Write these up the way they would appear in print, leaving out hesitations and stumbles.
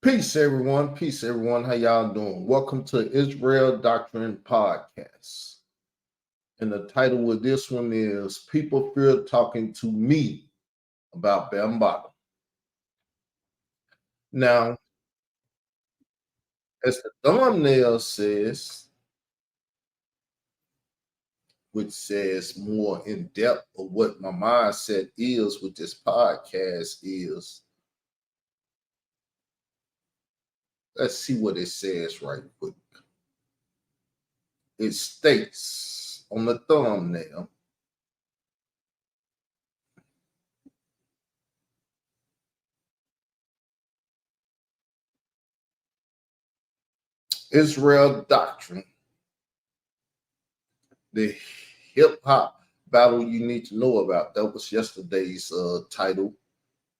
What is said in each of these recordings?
Peace, everyone. Peace, everyone. How y'all doing? Welcome to Israel Doctrine Podcast. And the title of this one is People Fear Talking to Me About Bambaataa. Now, as the thumbnail says, which says more in depth of what my mindset is with this podcast is, let's see what it says right quick. It states on the thumbnail, Israel Doctrine, the hip-hop battle you need to know about. That was yesterday's title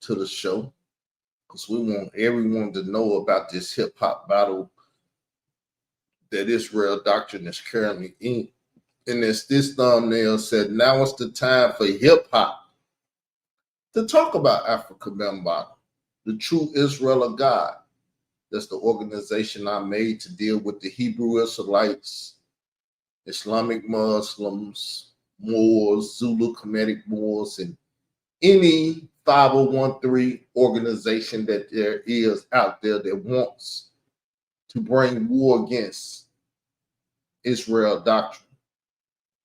to the show, because we want everyone to know about this hip-hop battle that Israel Doctrine is currently in. And as this thumbnail said, now it's the time for hip-hop to talk about Africa Bambaataa, the true Israel of God. That's the organization I made to deal with the Hebrew Israelites, Islamic Muslims, Moors, Zulu Kemetic Moors, and any 5013 organization that there is out there that wants to bring war against Israel Doctrine,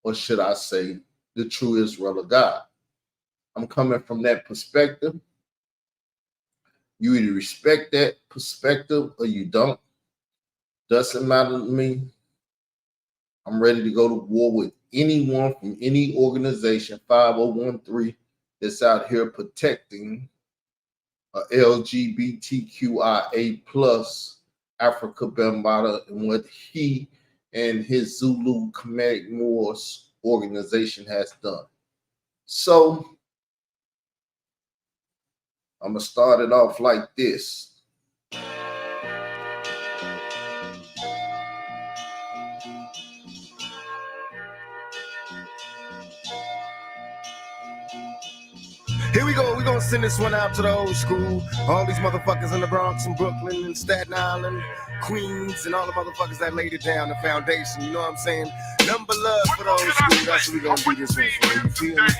or should I say, the true Israel of God. I'm coming from that perspective. You either respect that perspective or you don't. Doesn't matter to me. I'm ready to go to war with anyone from any organization, 5013, that's out here protecting LGBTQIA plus Africa Bambaataa and what he and his Zulu Kemetic Moors organization has done. So I'm going to start it off like this. Here we go. We're going to send this one out to the old school. All these motherfuckers in the Bronx and Brooklyn and Staten Island, Queens, and all the motherfuckers that laid it down, the foundation. You know what I'm saying? Number love for the old school. That's what we're going to do this one for. You feel me?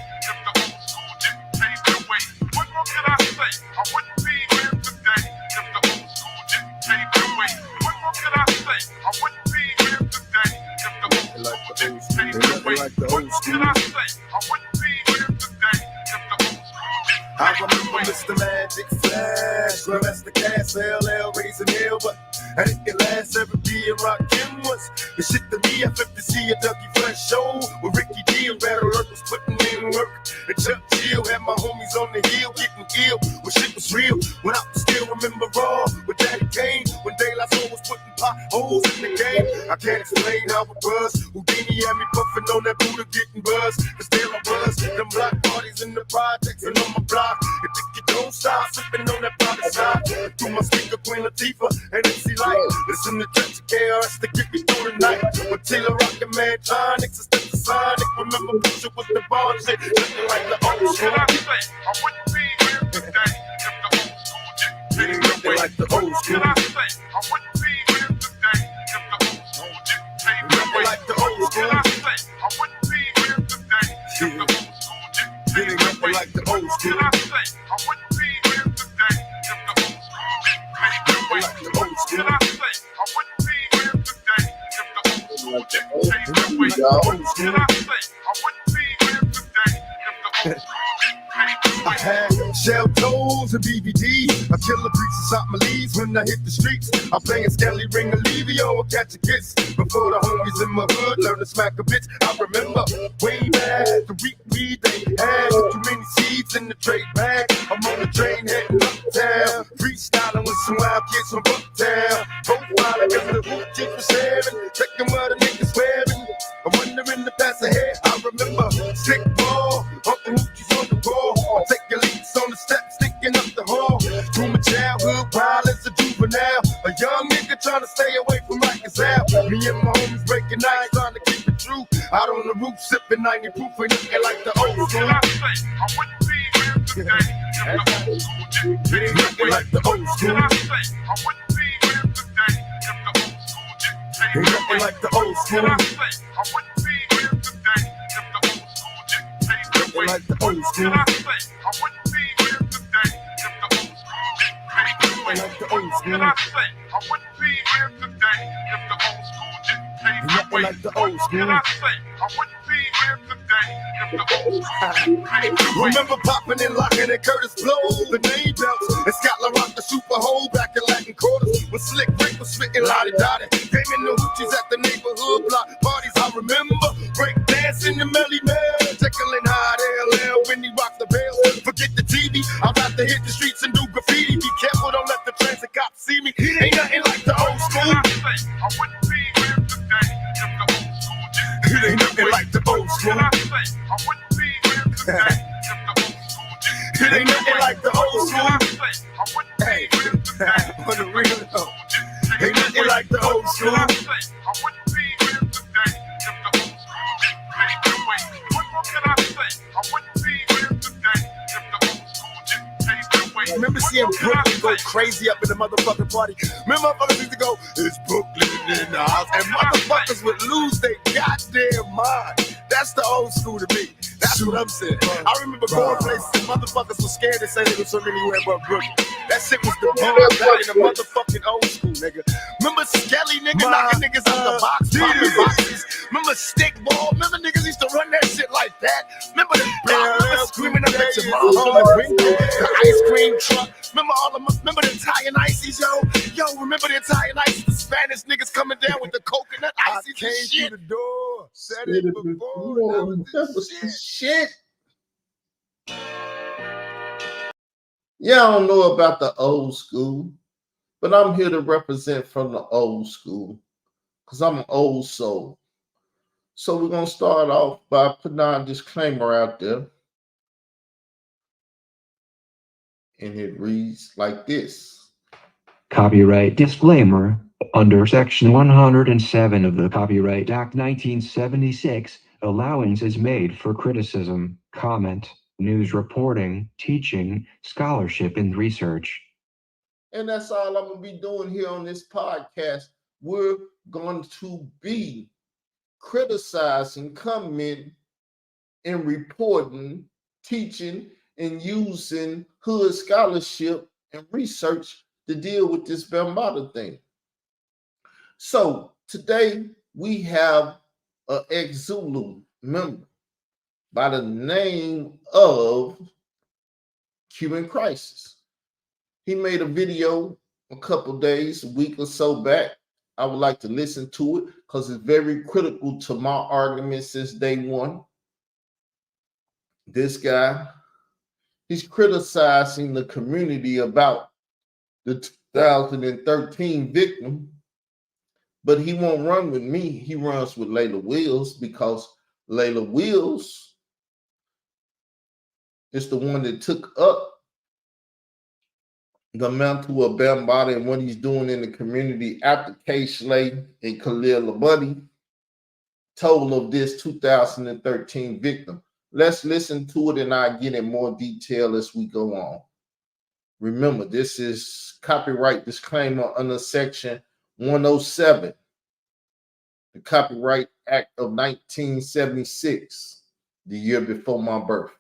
What more can I say? I wouldn't be here today if the old school didn't pave the way. What more can I say? I wouldn't be here today if the old school didn't pave the way. What more can I say? I wouldn't be here today if the old school didn't pave the way. I remember Mr. Magic Flash, Grandmaster Cass, LL, raising hell, but I didn't last ever be a rock him once. The shit to me, I flipped to see a Dougie Fresh show with Ricky D and Battle Earth was putting in work. And Chuck Chill had my homies on the hill getting ill when shit was real. When I still remember raw with Daddy Kane, when De La Soul was putting potholes in the game. I can't explain how it was. Houdini had me puffing on that Buddha getting buzz. Cause there I was, them block parties in the projects and on my block. And think you don't stop sipping on that private side. Through my speaker, Queen Latifah and MC Light. Listen to Church KRS to get me through the night. With Taylor Rockin' Man, Tonics, and Step the Sonic. Remember Pusha with the bond shit, looking like the old school. I wouldn't be here today if the old school didn't pave the way. Like the old school. I wouldn't be here today if the old school didn't pave the way. Like the old school. I wouldn't be here today if the old school didn't pave the way. Like the old school. I wouldn't be here today if the old school didn't pave the way. Like the old school. I wouldn't be here today if the old school didn't pave the way. I wouldn't be here today if the old school. I had shell toes and BBD. I kill the beats and shot my leaves when I hit the streets. I'm playing Skelly, Ring, Olivio, or catch a kiss. Before the homies in my hood learn to smack a bitch. I remember way back the weed they had. Too many seeds in the trade bag. I'm on the train heading uptown, freestyling with some wild kids from Bucktown. Profiling cause the hoop chief was sharing, checking what the niggas wearing. I'm wondering the pass ahead. I remember stick ball, Uncle Hoochie's on the wall. I take your leaps on the steps, sticking up the hall. Through my childhood, wild as a juvenile. A young nigga trying to stay away from Rikers out. Me and my homies breaking eyes, trying to keep it true. Out on the roof, sipping 90 proof, and looking like the old school. I wouldn't be here today if the old school didn't pave the way. Like the old school. I wouldn't nothing like the old school. I wouldn't be here today if the old school didn't pave the way. Like the old school. I wouldn't be here today if the old school didn't pave the way. Like the old school. I wouldn't be here today if the old school didn't pave the way. Like the old school. I wouldn't be here today if the old school didn't pave the way. Remember popping and locking and Curtis Blow, the name belts, and Scotland Rock the Super Hole back in Latin quarters when Slick Rick was spitting lottie dottie. Came in the hoochies at the neighborhood block parties. I remember break dancing the Melly Man, tickling hot LL when he rocked the bell. Forget the TV, I'm about to hit the streets and do graffiti. Be careful, don't let the transit cops see me. Ain't nothing like the old school. I wouldn't be here today if the old school didn't. It ain't nothing like the old school. I wouldn't be here today if the old school didn't. It ain't nothing like the old school. I wouldn't be here today for the real though. Ain't nothing like the old school. I wouldn't be here today if the old school didn't pave the way. What more can I say? I wouldn't be here today if the old school didn't pave the way. Remember seeing Brooklyn go crazy up in the motherfucking party? Remember motherfuckers used to go, it's Brooklyn in the house, and motherfuckers would lose their goddamn mind. That's the old school to me. That's what I'm saying. I remember going places and motherfuckers were scared to say they was from anywhere but Brooklyn. That shit was the bomb back in the motherfucking old school, nigga. Remember Skelly, nigga, knocking niggas out the box, popping boxes. Remember Stickball? Remember niggas used to run that shit like that? Remember the block? Remember screaming up at your mom on the window? The ice cream truck? Remember the Italian ices, yo? Yo, remember the Italian ices? The Spanish niggas coming down with the coconut ices and shit. Through the door, said it before. That was shit. Yeah, I don't know about the old school, but I'm here to represent from the old school because I'm an old soul. So we're going to start off by putting our disclaimer out there. And it reads like this. Copyright disclaimer. Under Section 107 of the Copyright Act 1976, allowance is made for criticism, comment, news reporting, teaching, scholarship, and research. And that's all I'm going to be doing here on this podcast. We're going to be criticizing, commenting, and reporting, teaching, and using hood scholarship and research to deal with this Bambaataa thing. So today we have an ex-Zulu member by the name of Cuban Crisis. He made a video a week or so back. I would like to listen to it because it's very critical to my argument since day one. This guy, he's criticizing the community about the 2013 victim, but he won't run with me. He runs with Layla Wills because Layla Wills is the one that took up the mantle of Bambaataa and what he's doing in the community after K. Slay and Khalil Labuddy told of this 2013 victim. Let's listen to it and I'll get in more detail as we go on. Remember, this is copyright disclaimer under Section 107, the Copyright Act of 1976, the year before my birth.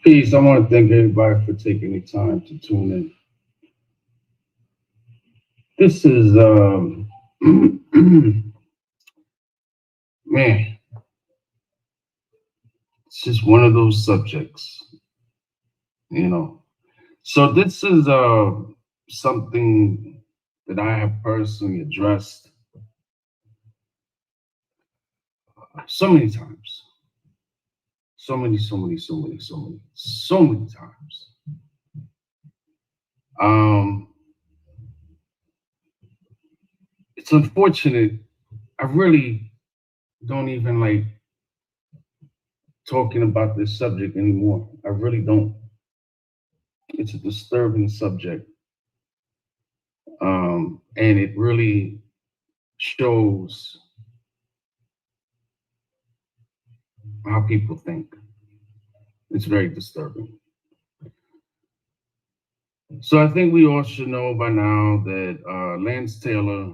Peace. I want to thank everybody for taking the time to tune in. This is, man, it's just one of those subjects, you know. So this is something that I have personally addressed so many times. So many times. It's unfortunate. I really don't even like talking about this subject anymore. I really don't. It's a disturbing subject. And it really shows how people think. It's very disturbing. So I think we all should know by now that Lance Taylor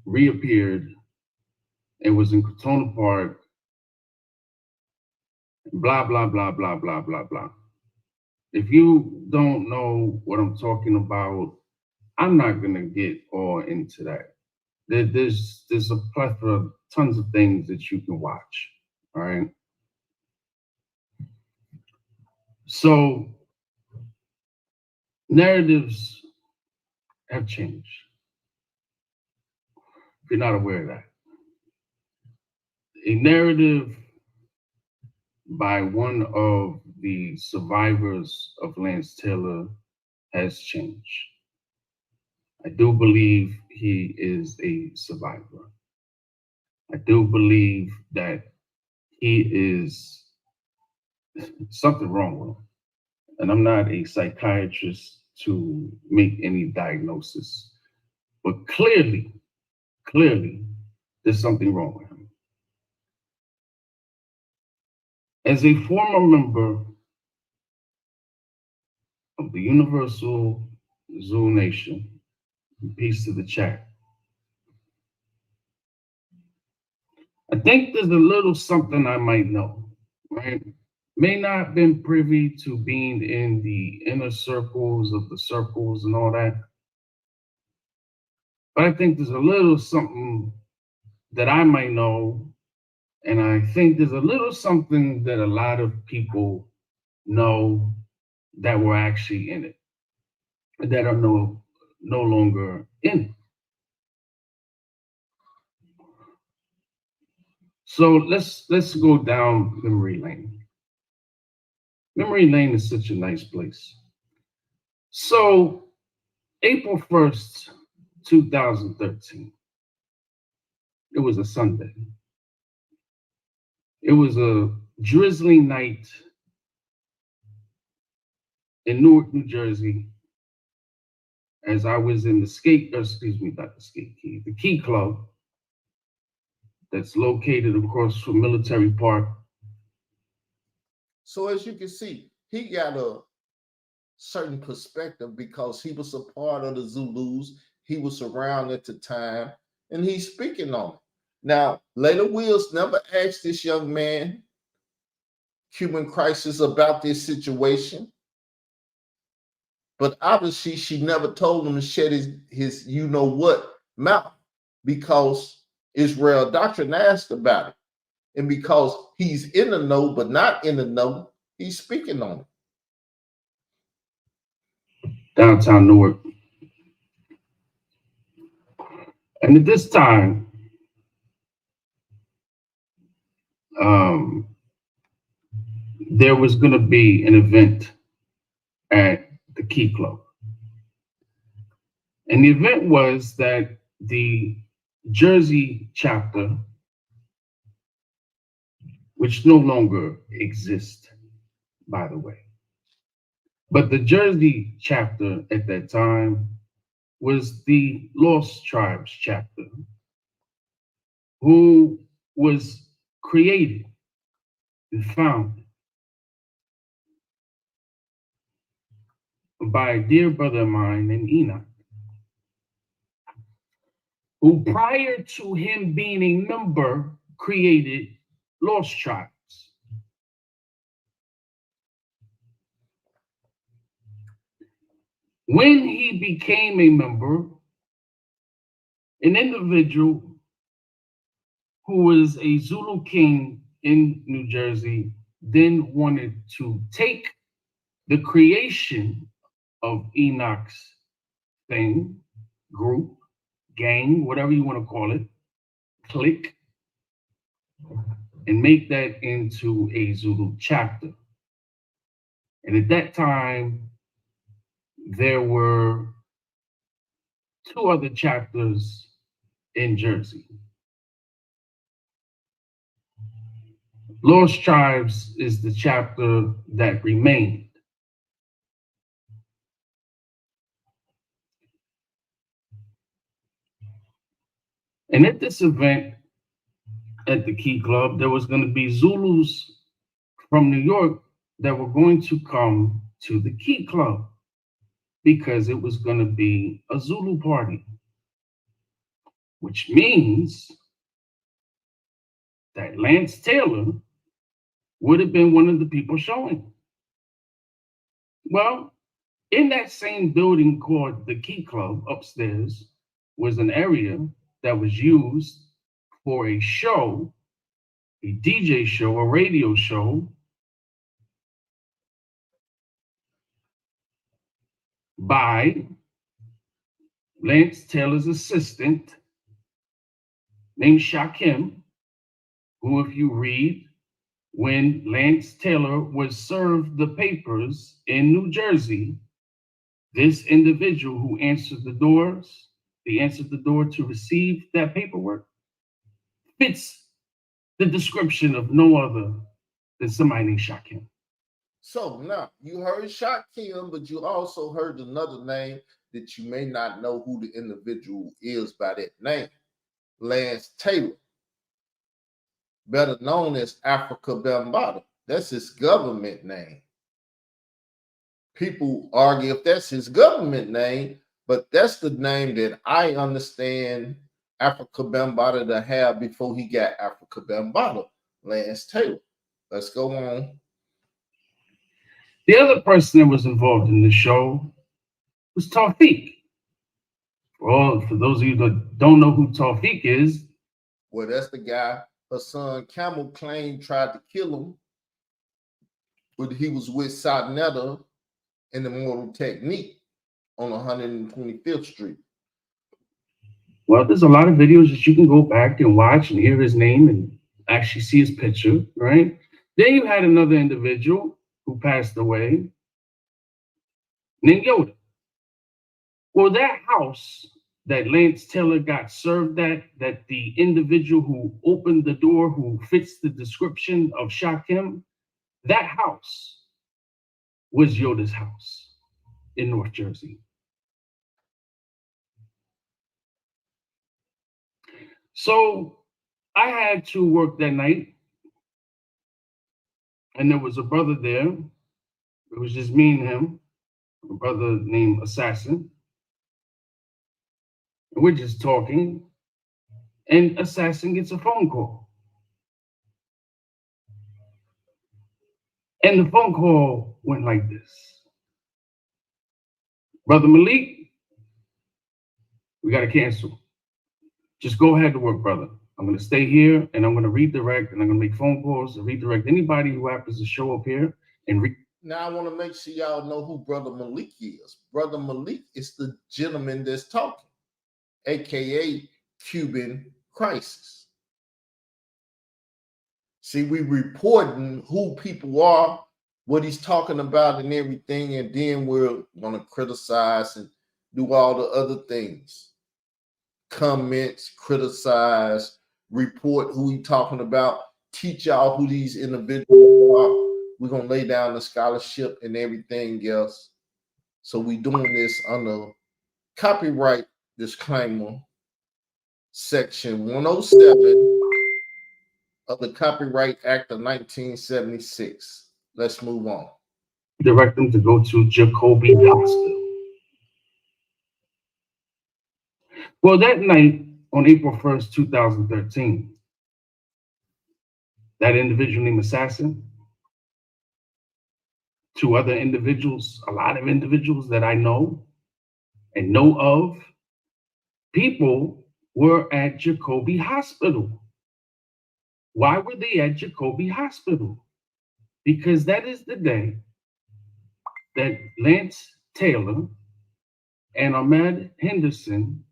reappeared and was in Katona Park, blah, blah, blah, blah, blah, blah, blah. If you don't know what I'm talking about, I'm not going to get all into that. There's a plethora of tons of things that you can watch, all right? So narratives have changed. If you're not aware of that. A narrative by one of the survivors of Lance Taylor has changed. I do believe he is a survivor. I do believe that he is something wrong with him. And I'm not a psychiatrist to make any diagnosis, but clearly, there's something wrong with him. As a former member of the Universal Zulu Nation, peace to the chat, I think there's a little something I might know, right? May not have been privy to being in the inner circles of the circles and all that, but I think there's a little something that I might know, and I think there's a little something that a lot of people know that were actually in it, that are no longer in it. So let's go down memory lane. Memory lane is such a nice place. So April 1st, 2013, it was a Sunday. It was a drizzling night in Newark, New Jersey, as I was in the Key Club that's located across from Military Park. So as you can see, he got a certain perspective because he was a part of the Zulus. He was around at the time, and he's speaking on it. Now, Layla Wills never asked this young man, Cuban Crisis, about this situation. But obviously, she never told him to shut his you know what mouth, because Israel Doctrine asked about it. And because he's in the know, but not in the know, he's speaking on it. Downtown Newark. And at this time, there was going to be an event at the Key Club. And the event was that the Jersey chapter, which no longer exists, by the way, but the Jersey chapter at that time was the Lost Tribes chapter, who was created and founded by a dear brother of mine named Enoch, who prior to him being a member created Lost Tribes. When he became a member, an individual who was a Zulu king in New Jersey then wanted to take the creation of Enoch's thing, group, gang, whatever you want to call it, clique, and make that into a Zulu chapter. And at that time, there were 2 other chapters in Jersey. Lost Tribes is the chapter that remained. And at this event at the Key Club, there was going to be Zulus from New York that were going to come to the Key Club because it was going to be a Zulu party, which means that Lance Taylor would have been one of the people showing. Well, in that same building called the Key Club upstairs was an area that was used for a show, a DJ show, a radio show by Lance Taylor's assistant named Shakim, who, if you read, when Lance Taylor was served the papers in New Jersey, this individual who answered the doors, he answered the door to receive that paperwork, fits the description of no other than somebody named Shakim. So now you heard Shakim, but you also heard another name that you may not know who the individual is by that name. Lance Taylor, better known as Africa Bambaataa. That's his government name. People argue if that's his government name, but that's the name that I understand Africa Bambaataa to have before he got Africa Bambaataa, Lance Taylor. Let's go on. The other person that was involved in the show was Tawfiq. For those of you that don't know who Tawfiq is, well, that's the guy Hassan Camel claimed tried to kill him, but he was with Sadnetta in the Mortal Technique on 125th Street. Well, there's a lot of videos that you can go back and watch and hear his name and actually see his picture, right? Then you had another individual who passed away named Yoda. Well, that house that Lance Taylor got served at, that the individual who opened the door, who fits the description of Shakim, that house was Yoda's house in North Jersey. So I had to work that night, and there was a brother there. It was just me and him, a brother named Assassin. And we're just talking, and Assassin gets a phone call. And the phone call went like this. Brother Malik, we got to cancel. Just go ahead to work, brother. I'm going to stay here, and I'm going to redirect, and I'm going to make phone calls and redirect anybody who happens to show up here. Now, I want to make sure y'all know who Brother Malik is. Brother Malik is the gentleman that's talking, a.k.a. Cuban Crisis. See, we reporting who people are, what he's talking about and everything, and then we're going to criticize and do all the other things. Comments, criticize, report who he's talking about, teach y'all who these individuals are. We're going to lay down the scholarship and everything else. So we doing this under copyright disclaimer, section 107 of the Copyright Act of 1976. Let's move on. Direct them to go to Jacoby Hospital. Well, that night on April 1st, 2013, that individual named Assassin, two other individuals, a lot of individuals that I know and know of, people were at Jacoby Hospital. Why were they at Jacoby Hospital? Because that is the day that Lance Taylor and Ahmed Henderson.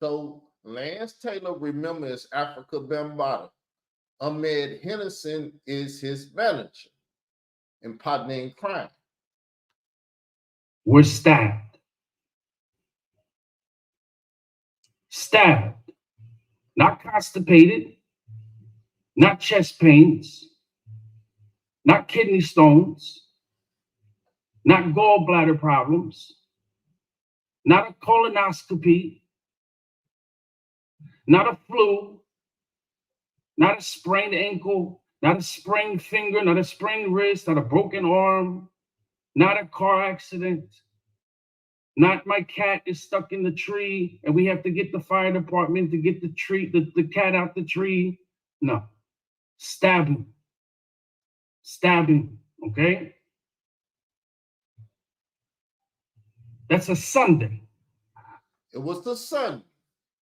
So Lance Taylor, remember, is Africa Bambaataa. Ahmed Henderson is his manager and partner in crime. Were stabbed. Stabbed. Not constipated, not chest pains, not kidney stones, not gallbladder problems, not a colonoscopy, not a flu, not a sprained ankle, not a sprained finger, not a sprained wrist, not a broken arm, not a car accident, not my cat is stuck in the tree and we have to get the fire department to get the cat out the tree. No, stabbing, okay? That's a Sunday. It was the Sunday.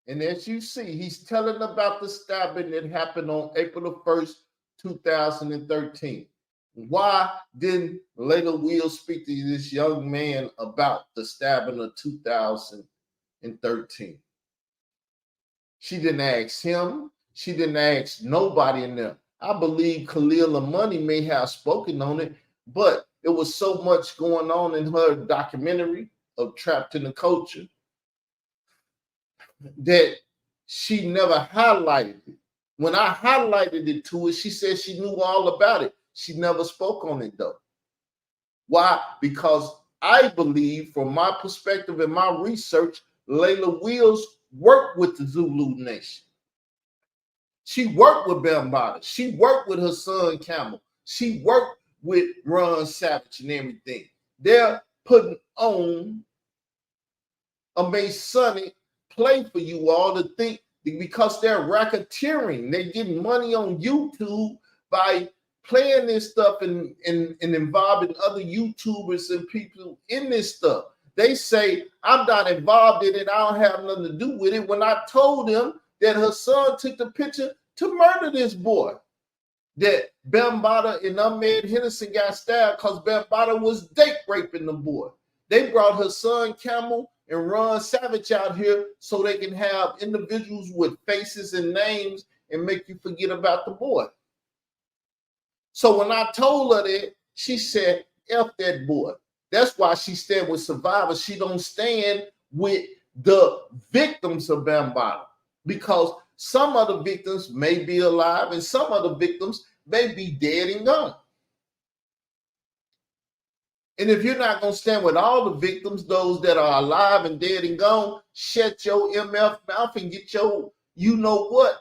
And as you see, he's telling about the stabbing that happened on April the 1st, 2013. Why didn't Layla Will speak to this young man about the stabbing of 2013? She didn't ask him. She didn't ask nobody in there. I believe Khalil Amani may have spoken on it, but it was so much going on in her documentary of Trapped in the Culture that she never highlighted it. When I highlighted it to her, she said she knew all about it. She never spoke on it though. Why? Because I believe, from my perspective and my research, Layla Wills worked with the Zulu Nation. She worked with Bambaataa. She worked with her son Camel. She worked with Ron Savage and everything. They're putting on a Masonic play for you all to think, because they're racketeering. They're getting money on YouTube by playing this stuff and involving other YouTubers and people in this stuff. They say, I'm not involved in it. I don't have nothing to do with it. When I told them that her son took the picture to murder this boy, that Bambaataa and Ahmed Henderson got stabbed because Bambaataa was date raping the boy. They brought her son Camel and Ron Savage out here so they can have individuals with faces and names and make you forget about the boy. So when I told her that, she said, F that boy. That's why she stand with survivors. She don't stand with the victims of Bambaataa, because some of the victims may be alive and some of the victims may be dead and gone. And if you're not going to stand with all the victims, those that are alive and dead and gone, shut your MF mouth and get your you know what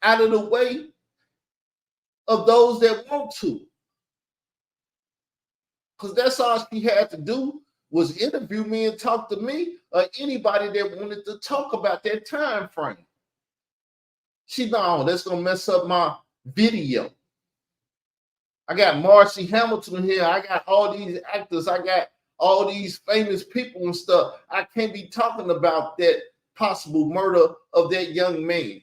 out of the way of those that want to. Because that's all she had to do, was interview me and talk to me, or anybody that wanted to talk about that time frame. She, no, that's going to mess up my video. I got Marcy Hamilton here. I got all these actors. I got all these famous people and stuff. I can't be talking about that possible murder of that young man.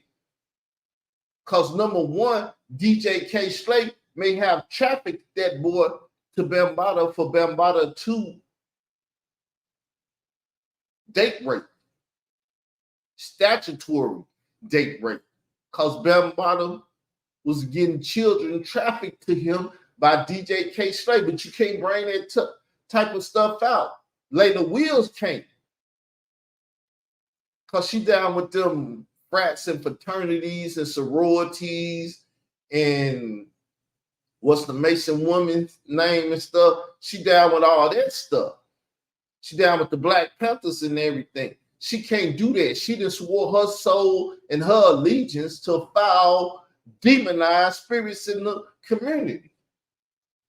Because number one, DJ K. Slate may have trafficked that boy to Bambaataa for Bambaataa to date rape. Statutory date rape. Because Bambaataa was getting children trafficked to him by DJ K. Slate, but you can't bring that type of stuff out. Layla Wills can't, because she down with them frats and fraternities and sororities and what's the Mason woman's name and stuff. She down with all that stuff. She down with the Black Panthers and everything. She can't do that. She just swore her soul and her allegiance to foul, demonized spirits in the community.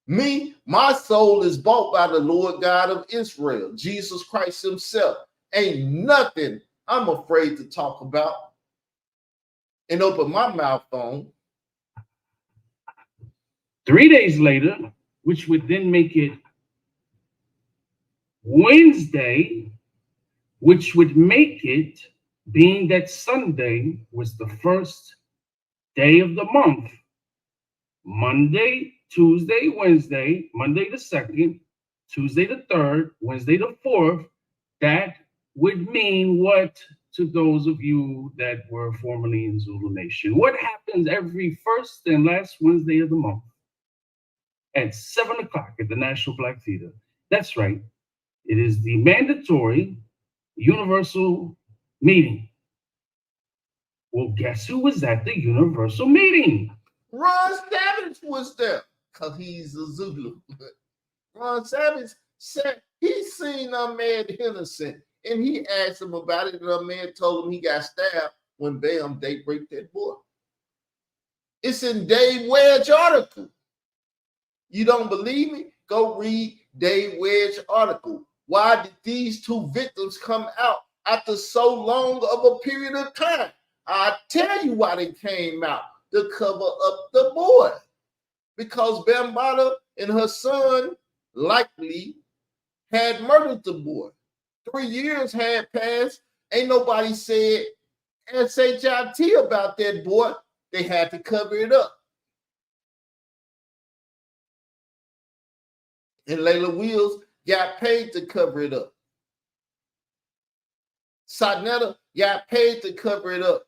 Me, my soul is bought by the Lord God of Israel, Jesus Christ himself. Ain't nothing I'm afraid to talk about and open my mouth on. 3 days later, which would then make it Wednesday, which would make it, being that Sunday was the first day of the month, Monday, Tuesday, Wednesday, Monday the 2nd, Tuesday the 3rd, Wednesday the 4th, that would mean what to those of you that were formerly in Zulu Nation? What happens every first and last Wednesday of the month at 7 o'clock at the National Black Theater? That's right. It is the mandatory universal meeting. Well, guess who was at the universal meeting? Ron Savage was there, because he's a Zulu. Ron Savage said he seen Ahmed Henderson, and he asked him about it, and Ahmed told him he got stabbed when Bam date raped that boy. It's in Dave Wedd's article. You don't believe me? Go read Dave Wedge article. Why did these two victims come out after so long of a period of time? I tell you why they came out, to cover up the boy. Because Bambaataa and her son likely had murdered the boy. 3 years had passed. Ain't nobody said SHIT about that boy. They had to cover it up. And Layla Wills got paid to cover it up. Satnetta got paid to cover it up.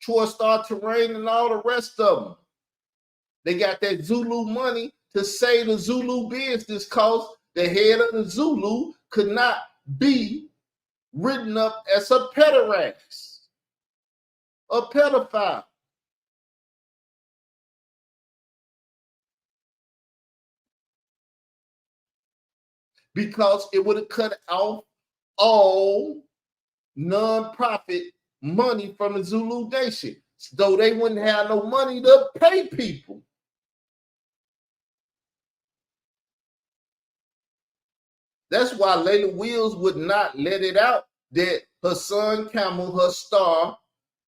Troy Star Terrain and all the rest of them. They got that Zulu money to say the Zulu business because the head of the Zulu could not be written up as a pederast, a pedophile. Because it would have cut off all non-profit money from the Zulu Nation, though they wouldn't have no money to pay people. That's why Layla Wills would not let it out that her son Camel, her star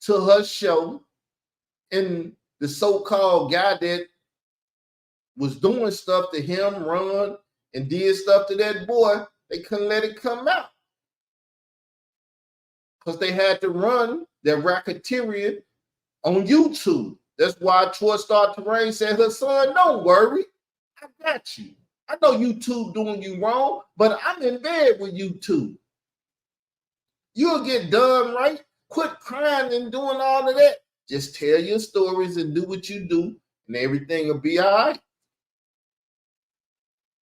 to her show, and the so-called guy that was doing stuff to him, Ron, and did stuff to that boy, they couldn't let it come out. Because they had to run their racketeering on YouTube. That's why Troy Star Terrain said, her son, don't worry, I got you. I know YouTube doing you wrong, but I'm in bed with YouTube. You'll get done right. Quit crying and doing all of that. Just tell your stories and do what you do, and everything will be all right.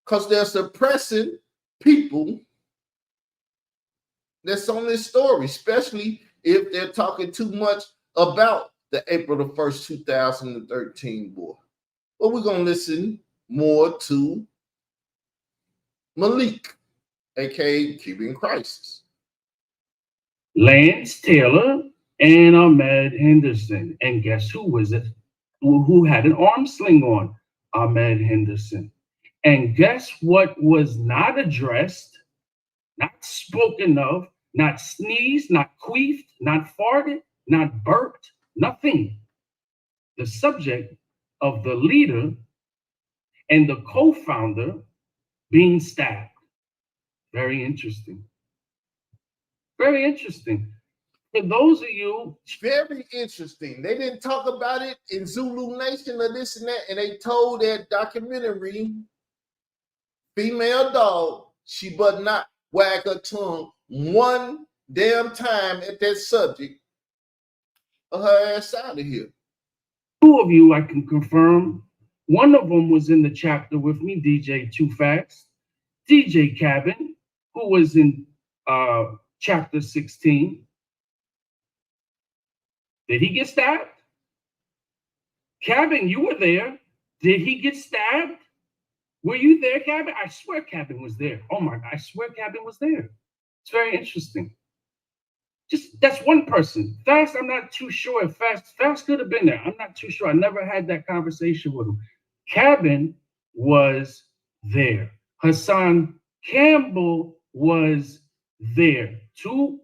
Because they're suppressing people that's on this story, especially if they're talking too much about the April the 1st, 2013 boy. But we're going to listen more to Malik, aka Cuban Crisis. Lance Taylor and Ahmed Henderson. And guess who was it? Who had an arm sling on? Ahmed Henderson. And guess what was not addressed, not spoken of, not sneezed, not queefed, not farted, not burped, nothing. The subject of the leader and the co-founder being stabbed. Very interesting. Very interesting. For those of you, very interesting. They didn't talk about it in Zulu Nation or this and that, and they told that documentary, Female Dog, she but not wag her tongue one damn time at that subject of her ass out of here. Two of you I can confirm. One of them was in the chapter with me, DJ Too Fast, DJ Cabin, who was in chapter 16. Did he get stabbed? Cabin, you were there. Did he get stabbed? Were you there, Cabin? I swear Cabin was there. Oh my God, I swear Cabin was there. It's very interesting. Just, that's one person. Fast, I'm not too sure if Fast could have been there. I'm not too sure. I never had that conversation with him. Cabin was there. Hassan Campbell was there. To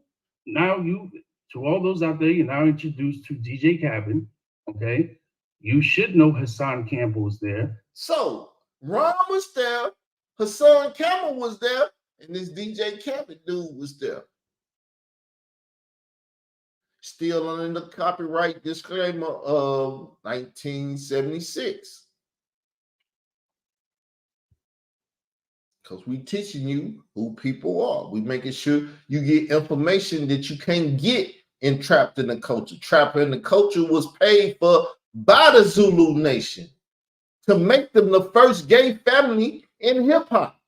all those out there, you're now introduced to DJ Cabin. Okay. You should know Hassan Campbell was there. So Ron was there, Hassan Campbell was there, and this DJ Cabin dude was there. Still under the copyright disclaimer of 1976. Because we teaching you who people are. We making sure you get information that you can't get in Trapped in the Culture. Trapped in the Culture was paid for by the Zulu Nation to make them the first gay family in hip hop.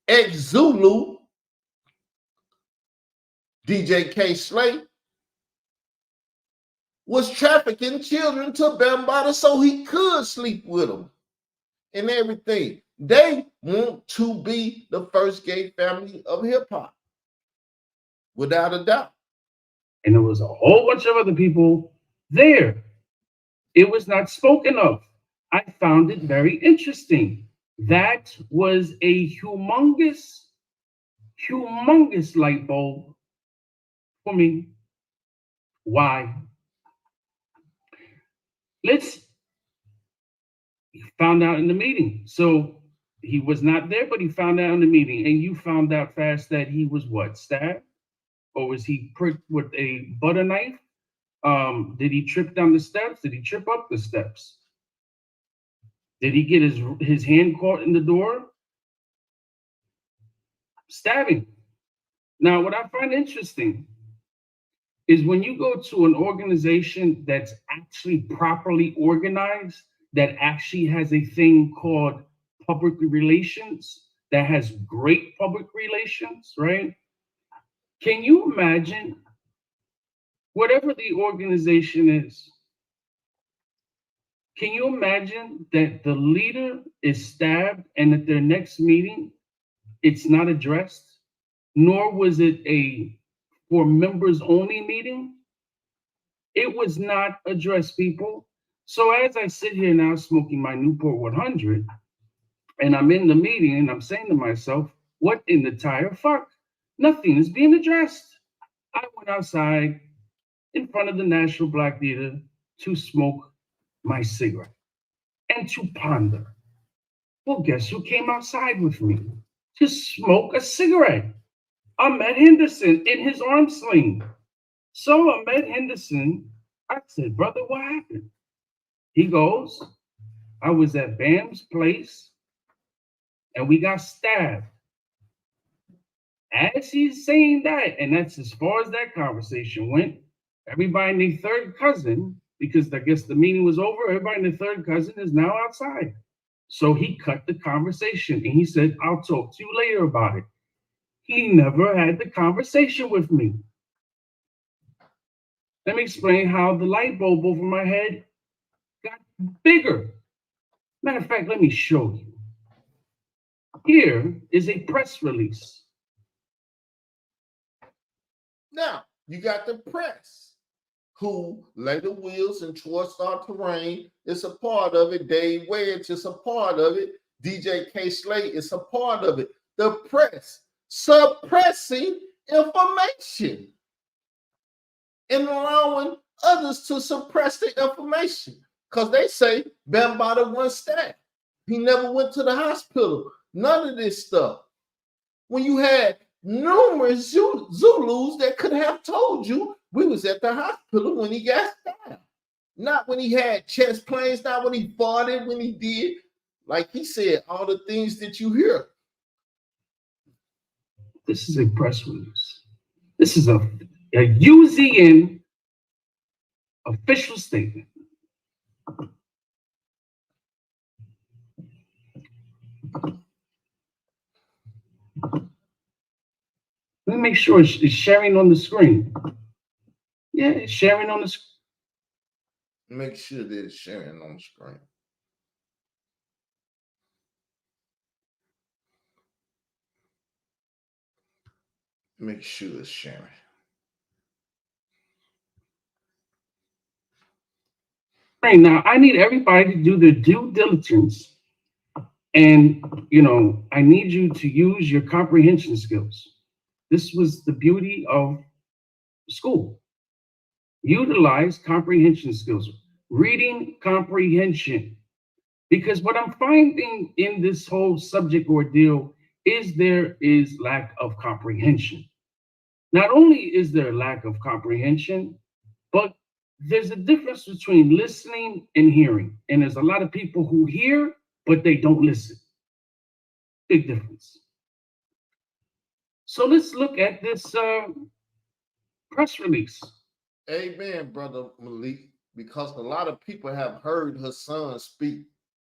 Ex-Zulu, DJ K. Slay, was trafficking children to Bambaataa so he could sleep with them and everything. They want to be the first gay family of hip hop, without a doubt. And there was a whole bunch of other people there. It was not spoken of. I found it very interesting. That was a humongous, humongous light bulb for me. Why? Let's found out in the meeting. So he was not there, but he found out in the meeting. And you found out fast that he was what, stabbed? Or was he pricked with a butter knife? Did he trip down the steps? Did he trip up the steps? Did he get his hand caught in the door? Stabbing. Now, what I find interesting is when you go to an organization that's actually properly organized, that actually has a thing called public relations, that has great public relations, right? Can you imagine, whatever the organization is, can you imagine that the leader is stabbed and at their next meeting, it's not addressed, nor was it a for members only meeting? It was not addressed, people. So as I sit here now smoking my Newport 100, and I'm in the meeting and I'm saying to myself, what in the tire fuck? Nothing is being addressed. I went outside in front of the National Black Theater to smoke my cigarette and to ponder. Well, guess who came outside with me to smoke a cigarette? Ahmed Henderson in his arm sling. So Ahmed Henderson, I said, brother, what happened? He goes, I was at Bam's place and we got stabbed. As he's saying that, and that's as far as that conversation went, everybody in their third cousin, because I guess the meeting was over, everybody in the third cousin is now outside. So he cut the conversation and he said, I'll talk to you later about it. He never had the conversation with me. Let me explain how the light bulb over my head got bigger. Matter of fact, let me show you. Here is a press release. Now, you got the press, who Later Wheels and Troy Star Terrain is a part of it. Dave Wedge is a part of it. DJ K. Slate is a part of it. The press suppressing information and allowing others to suppress the information because they say Bambaataa wasn't stabbed. He never went to the hospital. None of this stuff. When you had numerous Zulus that could have told you we was at the hospital when he got stabbed. Not when he had chest pains, not when he farted, when he did, like he said, all the things that you hear. This is a press release. This is a UZN official statement. Let me make sure it's sharing on the screen. Yeah, it's sharing on the screen. Make sure that it's sharing on the screen. Make sure it's sharing. Right now, I need everybody to do their due diligence. And, I need you to use your comprehension skills. This was the beauty of school. Utilize comprehension skills, reading comprehension. Because what I'm finding in this whole subject ordeal is there is lack of comprehension. Not only is there lack of comprehension, but there's a difference between listening and hearing. And there's a lot of people who hear, but they don't listen. Big difference. So let's look at this press release. Amen, Brother Malik, because a lot of people have heard her son speak.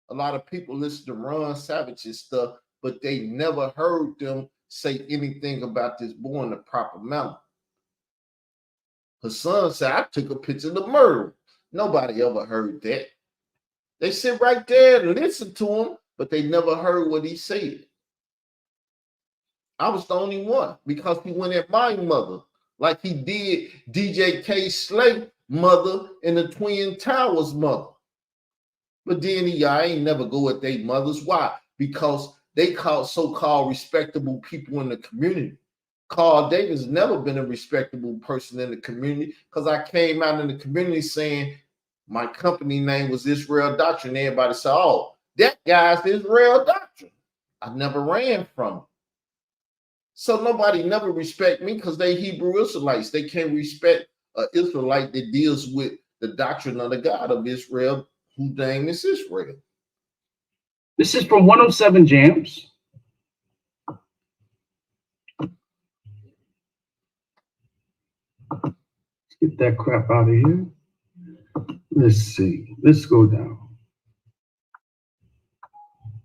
A lot of people listen to Ron Savage's stuff, but they never heard them say anything about this boy in the proper manner. Her son said, I took a picture of the murder. Nobody ever heard that. They sit right there and listen to him, but they never heard what he said. I was the only one because he went at my mother like he did DJ K. Slay mother and the Twin Towers mother. But then I ain't never go at their mothers. Why? Because they call so-called respectable people in the community. Carl Davis never been a respectable person in the community because I came out in the community saying my company name was Israel Doctrine. Everybody said, oh, that guy's Israel Doctrine. I never ran from it. So nobody never respect me because they Hebrew Israelites. They can't respect an Israelite that deals with the doctrine of the God of Israel, whose name is Israel. This is from 107 Jams. Let's get that crap out of here. Let's see. Let's go down.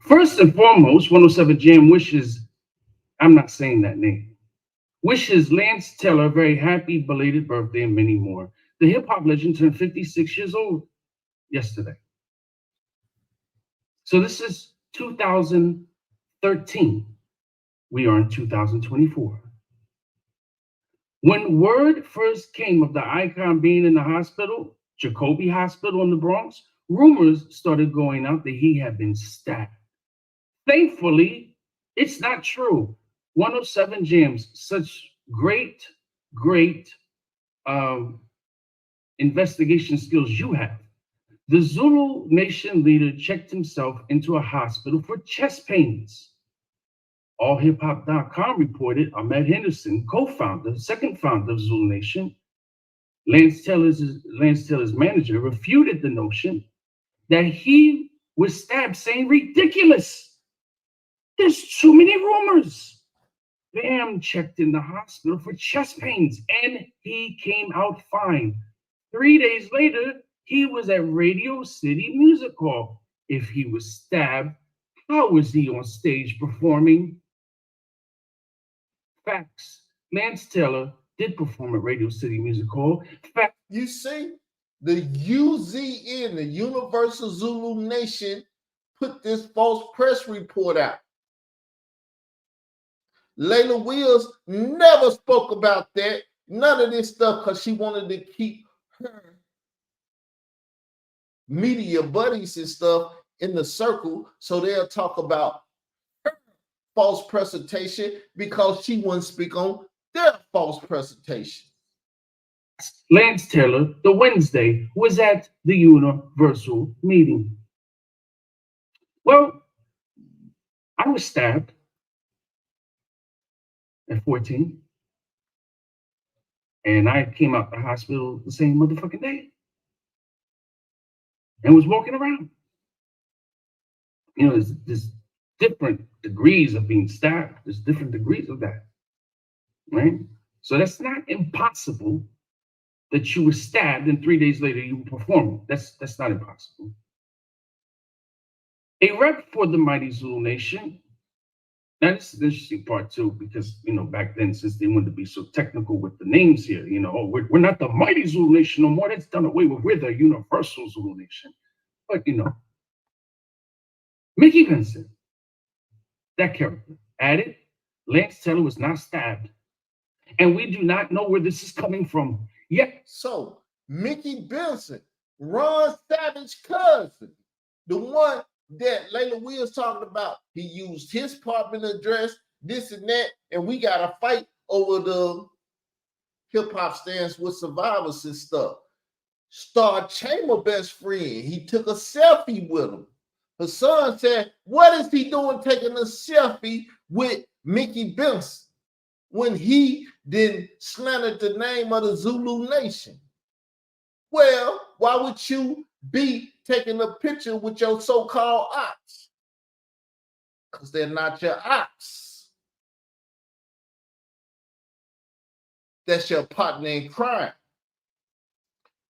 First and foremost, 107 Jam wishes, I'm not saying that name, wishes Lance Taylor a very happy belated birthday and many more. The hip-hop legend turned 56 years old yesterday. So this is 2013. We are in 2024. When word first came of the icon being in the hospital, Jacoby Hospital in the Bronx, rumors started going out that he had been stabbed. Thankfully, it's not true. 107 Jams, such great investigation skills you have. The Zulu Nation leader checked himself into a hospital for chest pains. AllHipHop.com reported Ahmed Henderson, co-founder, second founder of Zulu Nation, Lance Taylor's manager, refuted the notion that he was stabbed, saying, ridiculous. There's too many rumors. Bam checked in the hospital for chest pains, and he came out fine. 3 days later, he was at Radio City Music Hall. If he was stabbed, how was he on stage performing? Facts. Lance Taylor did perform at Radio City Music Hall. Fact. You see, the UZN, the Universal Zulu Nation, put this false press report out. Layla Wills never spoke about that, none of this stuff, because she wanted to keep her media buddies and stuff in the circle, so they'll talk about her false presentation because she wouldn't speak on their false presentation. Lance Taylor, the Wednesday, was at the Universal meeting. Well, I was stabbed at 14, and I came out the hospital the same motherfucking day and was walking around. You know, there's different degrees of being stabbed. There's different degrees of that, right? So that's not impossible that you were stabbed and 3 days later you were performing. That's not impossible. A rep for the mighty Zulu Nation. Now, this is the interesting part too, because, you know, back then, since they wanted to be so technical with the names here, you know, oh, we're not the mighty Zulu Nation no more. That's done away with. We're the Universal Zulu Nation. But, you know, Mickey Vincent, that character, added, Lance Taylor was not stabbed. And we do not know where this is coming from yet. So, Mickey Benson, Ron Savage's cousin, the one that Layla Wills talking about, he used his apartment address, this and that, and we got a fight over the hip-hop stands with survivors and stuff. Star Chamber best friend, he took a selfie with him. Her son said, what is he doing taking a selfie with Mickey Benson when he didn't slander the name of the Zulu Nation? Well, why would you be taking a picture with your so-called ops? Because they're not your ops. That's your partner in crime.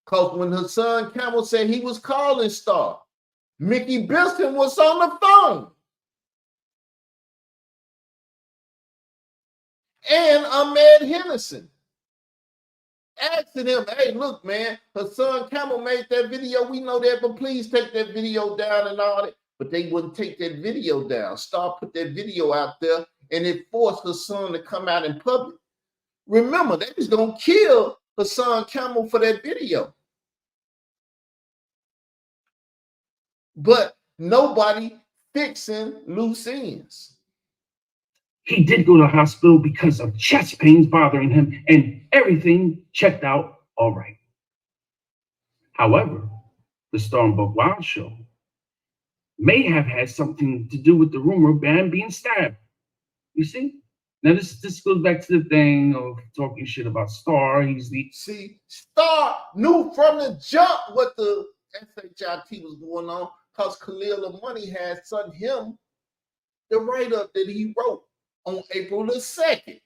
Because when her son Campbell said he was calling Star, Mickey Benson was on the phone. And Ahmed Henderson asking him, hey, look, man, her son Campbell made that video. We know that, but please take that video down and all that. But they wouldn't take that video down. Star put that video out there, and it forced her son to come out in public Remember, they was gonna kill Hassan Campbell for that video. But nobody fixing loose ends. He did go to the hospital because of chest pains bothering him, and everything checked out all right. However, the Star and Buck Wild show may have had something to do with the rumor of Bam being stabbed. You see? Now this goes back to the thing of talking shit about Star. He's the Star knew from the jump what the SHIT was going on, because Khalil Money had sent him the write-up that he wrote on April the 2nd.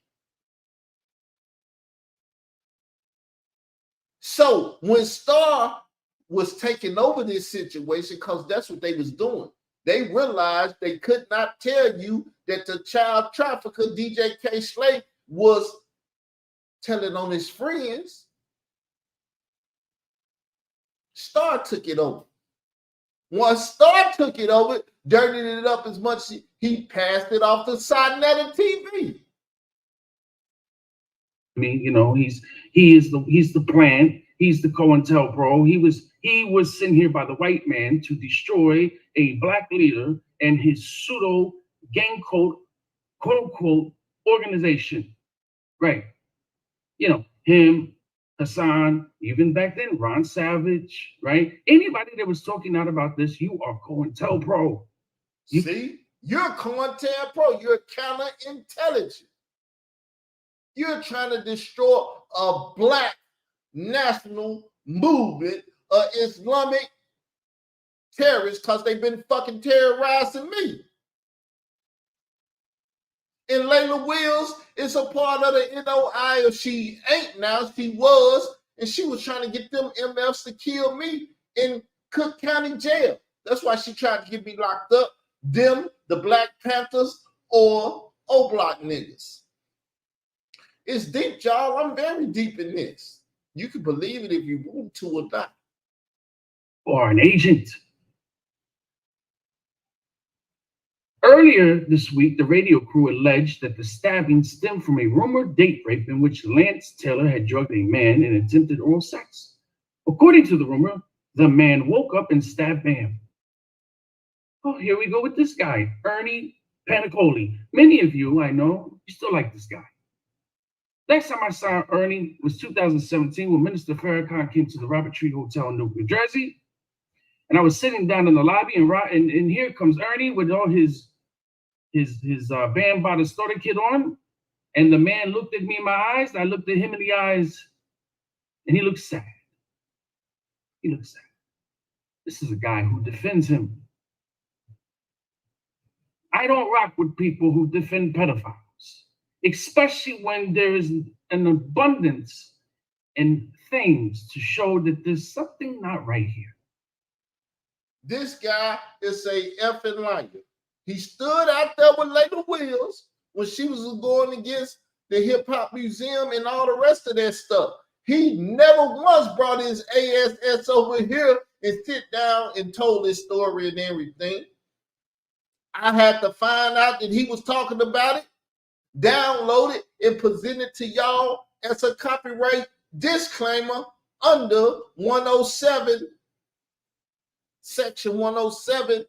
So when Star was taking over this situation, because that's what they was doing, they realized they could not tell you that the child trafficker DJ K. Slay was telling on his friends. Star took it over. Once Star took it over, dirtied it up as much as he passed it off to Sonetta TV. I mean, you know, he's the plan. He's the COINTELPRO. He was sent here by the white man to destroy a black leader and his pseudo gang code, quote unquote, organization. Right. You know, him, Hassan, even back then, Ron Savage, right? Anybody that was talking out about this, you are COINTELPRO. See, you're COINTELPRO. You're counterintelligence. You're trying to destroy a black national movement of Islamic terrorists because they've been fucking terrorizing me. And Layla Wills is a part of the NOI, or she ain't now, she was, and she was trying to get them MFs to kill me in Cook County Jail. That's why she tried to get me locked up. Them, the Black Panthers, or O-Block niggas. It's deep, y'all. I'm very deep in this. You can believe it if you want to or not. Or an agent. Earlier this week, the radio crew alleged that the stabbing stemmed from a rumored date rape in which Lance Taylor had drugged a man and attempted oral sex. According to the rumor, the man woke up and stabbed Bam. Oh, here we go with this guy, Ernie Panicoli. Many of you, I know, you still like this guy. Last time I saw Ernie was 2017 when Minister Farrakhan came to the Robert Tree Hotel in Newark, New Jersey. And I was sitting down in the lobby, and here comes Ernie with all his Bambaataa starter kit on. And the man looked at me in my eyes. I looked at him in the eyes, and he looked sad. He looked sad. This is a guy who defends him. I don't rock with people who defend pedophiles, especially when there is an abundance and things to show that there's something not right here. This guy is a effing liar. He stood out there with Layla Wills when she was going against the Hip Hop Museum and all the rest of that stuff. He never once brought his ASS over here and sit down and told his story and everything. I had to find out that he was talking about it, download it, and present it to y'all as a copyright disclaimer under 107, Section 107,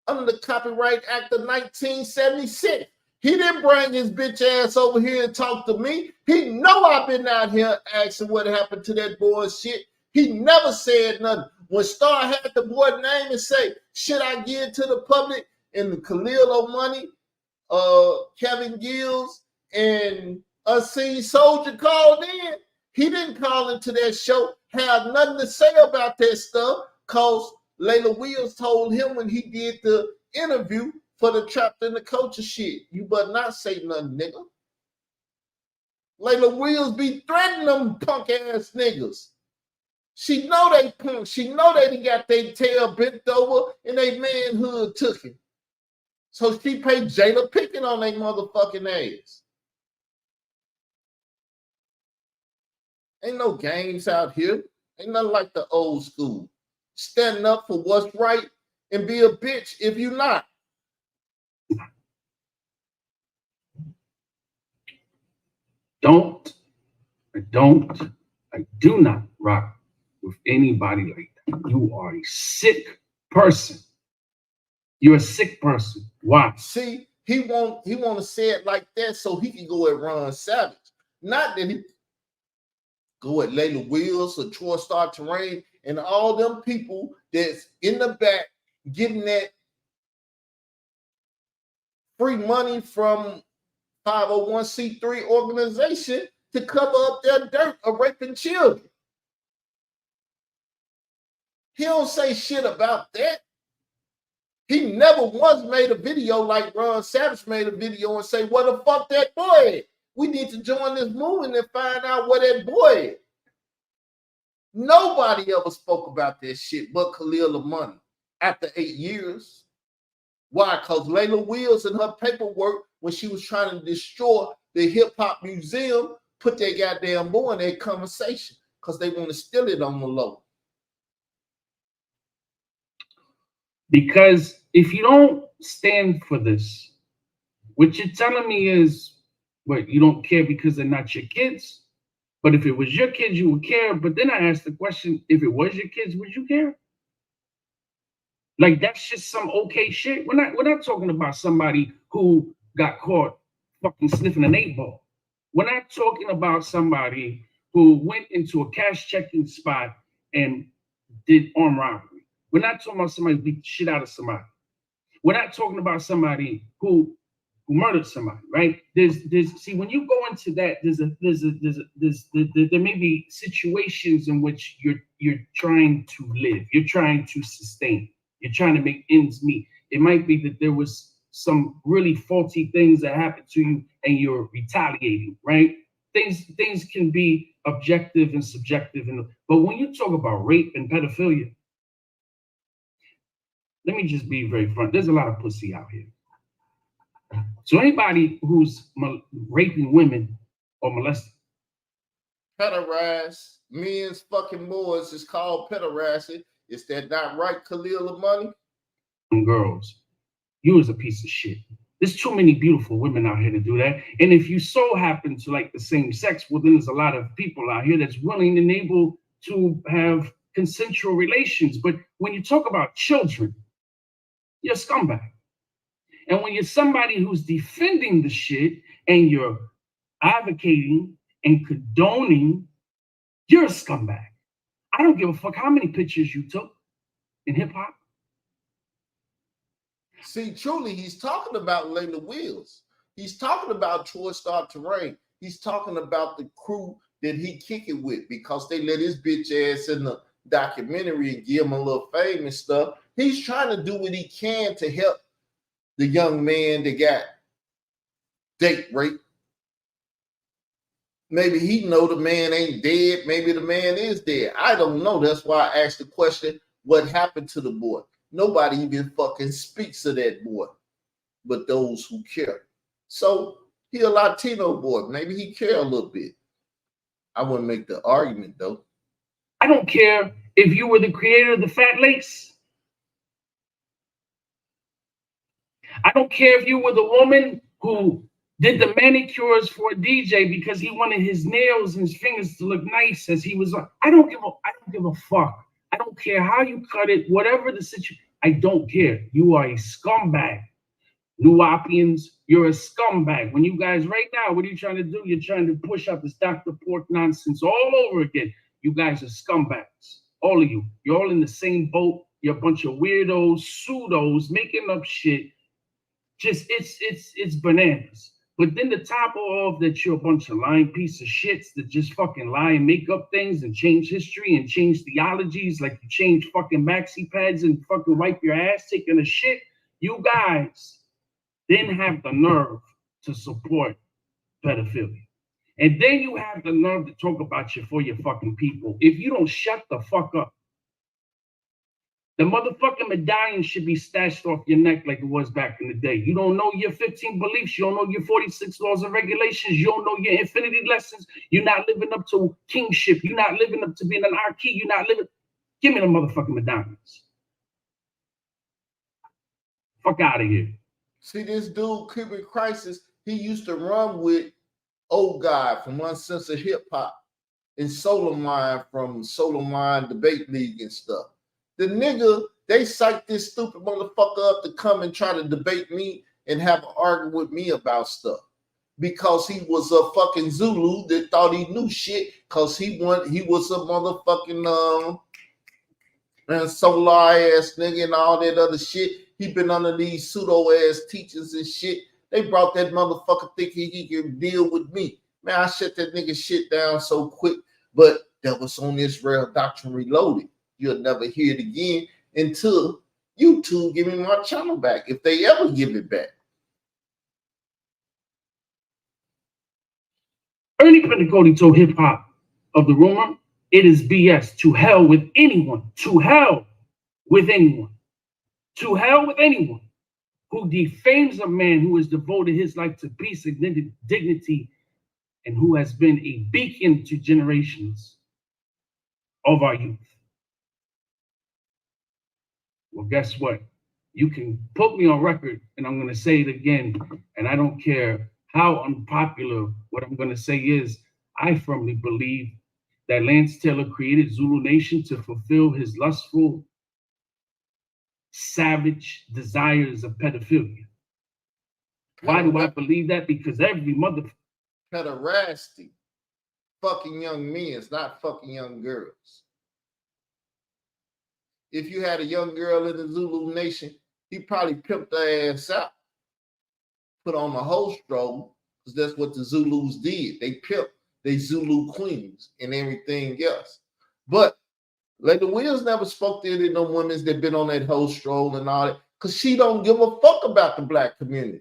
under the Copyright Act of 1976. He didn't bring his bitch ass over here and talk to me. He know I've been out here asking what happened to that bullshit. He never said nothing. When Star had the boy name and say, should I give it to the public? And the Khalil O'Money, Kevin Gills, and Unseen Soldier called in. He didn't call into that show, have nothing to say about that stuff, because Layla Wills told him when he did the interview for the Trapped in the Culture shit, you better not say nothing, nigga. Layla Wills be threatening them punk ass niggas. She know they punk. She know they done got their tail bent over and they manhood took it. So she paid Jada Pickett on their motherfucking ass. Ain't no games out here. Ain't nothing like the old school. Standing up for what's right and be a bitch if you not. I do not rock with anybody like that. You are a sick person. You're a sick person. Why? See, he want to say it like that so he can go at Ron Savage. Not that he go at Layla Wills or Troy Star Terrain and all them people that's in the back getting that free money from 501c3 organization to cover up their dirt of raping children. He don't say shit about that. He never once made a video like Ron Savage made a video and say, "What the fuck that boy is? We need to join this movement and find out where that boy is." Nobody ever spoke about that shit but Khalil Money after 8 years. Why? Because Layla Wills and her paperwork, when she was trying to destroy the hip hop museum, put that goddamn boy in that conversation because they want to steal it on the low. Because if you don't stand for this, what you're telling me is, what, you don't care because they're not your kids? But if it was your kids, you would care. But then I asked the question, if it was your kids, would you care? Like, that's just some okay shit. We're not talking about somebody who got caught fucking sniffing an 8-ball. We're not talking about somebody who went into a cash checking spot and did armed robbery. We're not talking about somebody who beat the shit out of somebody. We're not talking about somebody who murdered somebody, right? There's see, when you go into that, there may be situations in which you're trying to live, you're trying to sustain, you're trying to make ends meet. It might be that there was some really faulty things that happened to you and you're retaliating, right? Things can be objective and subjective, but when you talk about rape and pedophilia, let me just be very front. There's a lot of pussy out here. So anybody who's raping women or molesting, Pederass, men's fucking boys is called pederasty. Is that not right, Khalil Money? Girls, you is a piece of shit. There's too many beautiful women out here to do that. And if you so happen to like the same sex, well, then there's a lot of people out here that's willing and able to have consensual relations. But when you talk about children, you're a scumbag. And when you're somebody who's defending the shit and you're advocating and condoning, you're a scumbag. I don't give a fuck how many pictures you took in hip hop. See, truly, he's talking about Layla Wills. He's talking about Troy Star Terrain. He's talking about the crew that he kick it with because they let his bitch ass in the documentary and give him a little fame and stuff. He's trying to do what he can to help the young man that got date raped. Maybe he know the man ain't dead. Maybe the man is dead. I don't know. That's why I asked the question, what happened to the boy? Nobody even fucking speaks of that boy, but those who care. So he a Latino boy. Maybe he care a little bit. I wouldn't make the argument though. I don't care if you were the creator of the fat lace. I don't care if you were the woman who did the manicures for a DJ because he wanted his nails and his fingers to look nice as he was on. I don't give a fuck. I don't care how you cut it, whatever the situation. I don't care. You are a scumbag. Nuwapians, you're a scumbag. When you guys right now, what are you trying to do? You're trying to push out this Dr. Pork nonsense all over again. You guys are scumbags. All of you. You're all in the same boat. You're a bunch of weirdos, pseudos, making up shit. Just it's bananas. But then to top off that, you're a bunch of lying piece of shits that just fucking lie and make up things and change history and change theologies like you change fucking maxi pads and fucking wipe your ass taking a shit. You guys then have the nerve to support pedophilia. And then you have the nerve to talk about you for your fucking people. If you don't shut the fuck up, the motherfucking medallion should be stashed off your neck like it was back in the day. You don't know your 15 beliefs. You don't know your 46 laws and regulations. You don't know your infinity lessons. You're not living up to kingship. You're not living up to being an archie. You're not living. Give me the motherfucking medallions. Fuck out of here. See, this dude, Cuban Crisis, he used to run with old guy from Uncensored Hip Hop, and Solar Mind from Solar Mind Debate League and stuff. The nigga, they psyched this stupid motherfucker up to come and try to debate me and have an argument with me about stuff. Because he was a fucking Zulu that thought he knew shit because he was a motherfucking solar ass nigga and all that other shit. He been under these pseudo ass teachers and shit. They brought that motherfucker thinking he could deal with me. Man, I shut that nigga shit down so quick, but that was on Israel Doctrine Reloaded. You'll never hear it again until YouTube give me my channel back, if they ever give it back. Ernie Pentacoli told hip hop of the rumor, it is BS. To hell with anyone. To hell with anyone. To hell with anyone who defames a man who has devoted his life to peace and dignity and who has been a beacon to generations of our youth. Well, guess what? You can put me on record, and I'm going to say it again, and I don't care how unpopular what I'm going to say is. I firmly believe that Lance Taylor created Zulu Nation to fulfill his lustful, savage desires of pedophilia. Why do I believe that? Because every mother pederasty, fucking young men, not fucking young girls. If you had a young girl in the Zulu Nation, he probably pimped her ass out, put on a whole strobe, because that's what the Zulus did. They pimped they Zulu queens and everything else. But Lady Wills never spoke to any of them women that been on that whole stroll and all that, because she don't give a fuck about the black community.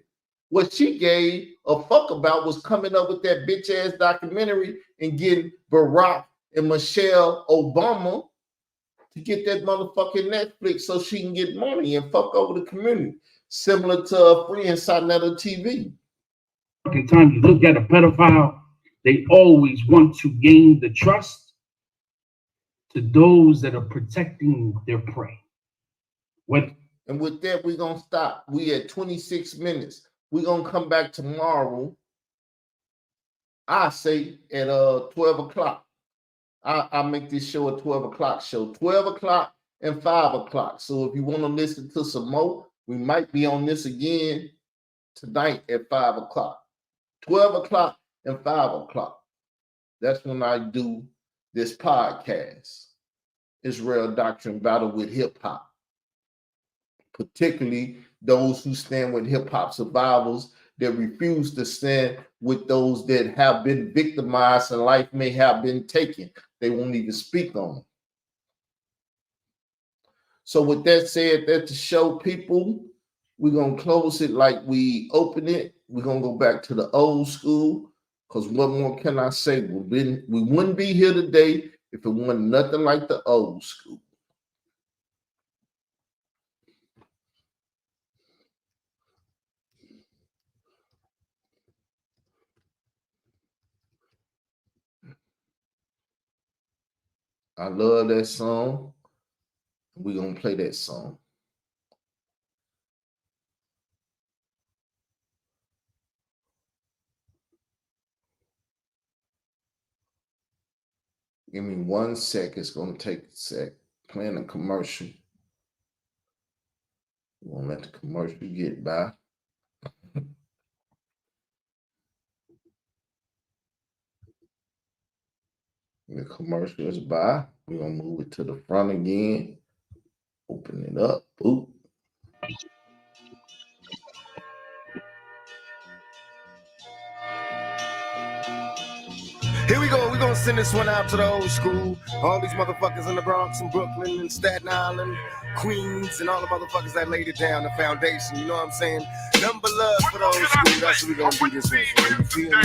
What she gave a fuck about was coming up with that bitch ass documentary and getting Barack and Michelle Obama to get that motherfucking Netflix so she can get money and fuck over the community, similar to a free inside Netta TV. Time you look at a pedophile, they always want to gain the trust to those that are protecting their prey. And with that, we're going to stop. We at 26 minutes. We're going to come back tomorrow, I say, at 12 o'clock. I'll make this show a 12 o'clock show. 12 o'clock and 5 o'clock. So if you want to listen to some more, we might be on this again tonight at 5 o'clock. 12 o'clock and 5 o'clock. That's when I do this podcast, Israel Doctrine Battle with Hip Hop. Particularly those who stand with hip hop survivors that refuse to stand with those that have been victimized and life may have been taken. They won't even speak on them. So with that said, that's the show, people. We're going to close it like we opened it. We're going to go back to the old school, because what more can I say? We wouldn't be here today if it wasn't nothing like the old school. I love that song. We're going to play that song. Give me 1 sec. It's going to take a sec. Playing a commercial. Won't let the commercial get by. The commercial is by. We're going to move it to the front again. Open it up. Boop. Here we go. We're going to send this one out to the old school. All these motherfuckers in the Bronx and Brooklyn and Staten Island, Queens, and all the motherfuckers that laid it down, the foundation. You know what I'm saying? Number love for the old school. That's what we're going to do this one for. You feel me?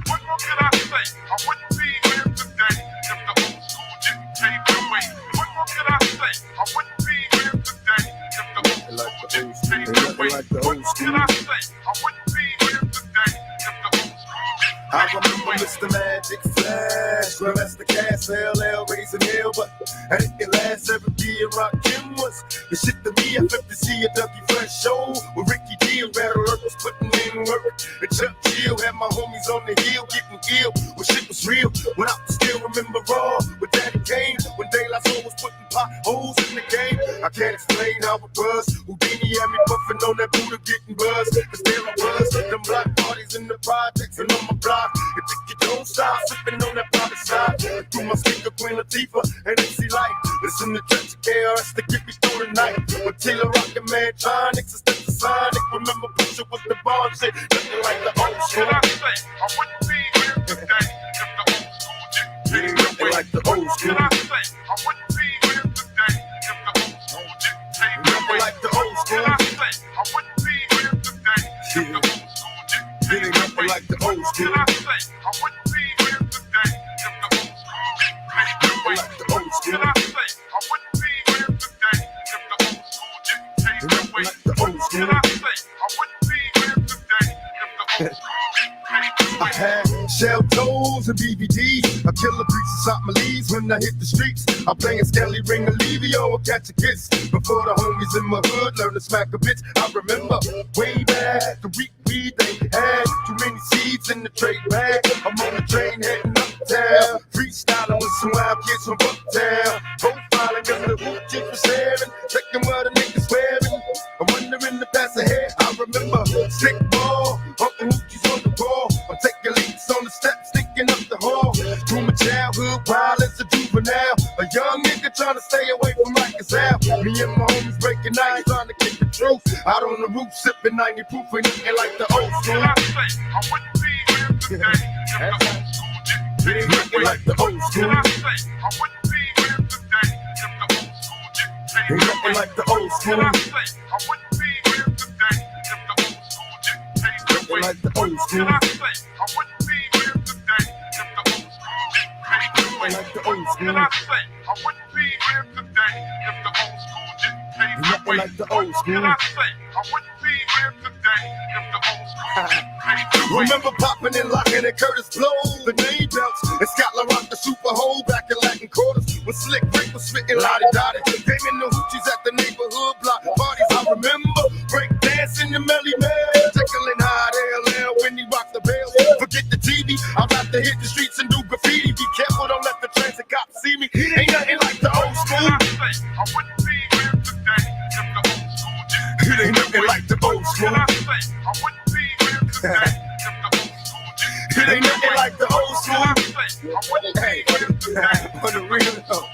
What more can I say? I wouldn't be here today if the old school didn't pave the way. What more can I say? I wouldn't be here today if the old school didn't pave the way. What more can I say? I wouldn't be here today if the old school didn't I pave the remember way. Mr. Magic Flash, Grandmaster Cass, LL, raising hell, but I didn't last. Every year Rock Kim was the shit to me. I flipped to see a Dougie Fresh show with Ricky D and Battle Earth was putting in work. And Chuck Chill had my homies on the hill getting ill when shit was real. When I still remember raw with Daddy Kane, when De La Soul was putting potholes in the game. I can't explain how it was. Houdini had me puffing on that Buddha getting buzz. Cause there I was, them black parties in the projects and on my block. And think you don't stop sipping on that private side. Through my speaker, Queen Latifah and MC Light. Listen to Church KRS to get me through the night. With Taylor Rockin' Mantronics and Step Sonic. Remember Pusha with the bomb shit, nothing like the old school. I wouldn't be here today if the old school didn't take Nothing away. like the old school. I wouldn't be here today if the old school didn't take Nothing away. like the old school. I wouldn't be here today if the old school didn't take Nothing away. like the old school. I wouldn't be here today if the old school didn't take away. Like the old school. I wouldn't be here today if the old school didn't take away. Like the old school. I wouldn't be here today if the old school didn't take I away. had shell toes and BBDs. I kill the beats inside my leaves when I hit the streets. I'm playing Skelly Ring Olivio or Catch a Kiss. Before the homies in my hood learn to smack a bitch. I remember way back the weed they had. Too many seeds in the trade bag. I'm on the train heading uptown. Freestyling with some wild kids from Bucktown. Profiling cause the hoop chick was staring. Checking what the niggas wearing. I'm wondering the pass ahead. I remember stick ball. Uncle Hoochie's on the ball. I'm taking leaps on the steps, sticking up the hall. Through my childhood, violence, a juvenile. A young nigga trying to stay away from Alcazar. Me and my homies breaking nines, trying to kick the truth. Out on the roof, sipping 90 proof, ain't nothing like the old school. I wouldn't be here today if the old school didn't take Nothing away. like the old school. I wouldn't be here today if the old school didn't take Ain't nothing away. like the old school. I wouldn't be here today if the old school didn't take Nothing away. like the old school. I wouldn't be here today if the old school didn't take away. Like the old school. I wouldn't be here today if the old school didn't take Nothing away. like the old school. I wouldn't be here today if the old school didn't take away. Remember popping and locking and Curtis Blow, the name belts, and Scotland Rock the Super Hole back in Latin quarters. When Slick Rick was spitting lottie dottie, came in the hoochies at the neighborhood block parties. I remember break dancing the Melly Man, tickling hot LL when he rocked the bells. Forget the TV, I'm about to hit the streets and do graffiti. Be careful, don't let the transit cops see me. Ain't nothing like the old school. I wouldn't be here today if the old school didn't It ain't nothing like the old school. I wouldn't be here today if the old school didn't It ain't nothing like the old school. I wouldn't be here today On the real though.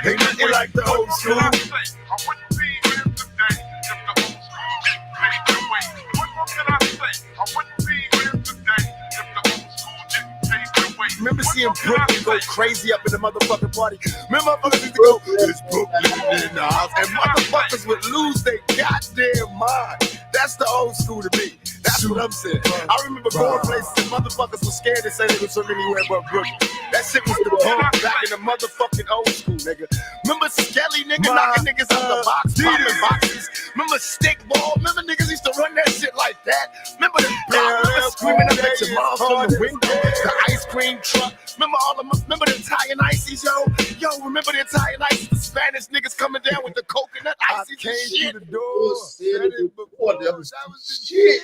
Ain't nothing like the old school. I wouldn't be here today if the old school didn't take away. What more can I say? I wouldn't be here today if the old school didn't take away. Remember seeing Brooklyn go crazy up in the motherfucking party? Remember motherfuckers used to go, it's Brooklyn in the house. And motherfuckers would lose their goddamn mind. That's the old school to me. That's what I'm saying. I remember going places and motherfuckers were scared to say they was from anywhere but Brooklyn. That shit was the pump back in the motherfucking old school, nigga. Remember Skelly, nigga, knocking niggas out the box, popping boxes. Remember Stickball? Remember niggas used to run that shit like that? Remember the block? Remember screaming up at your mom from the window? The ice cream truck? Remember remember the Italian ices, yo? Yo, remember the Italian ices? The Spanish niggas coming down with the coconut ices and shit. Said it before, that was shit.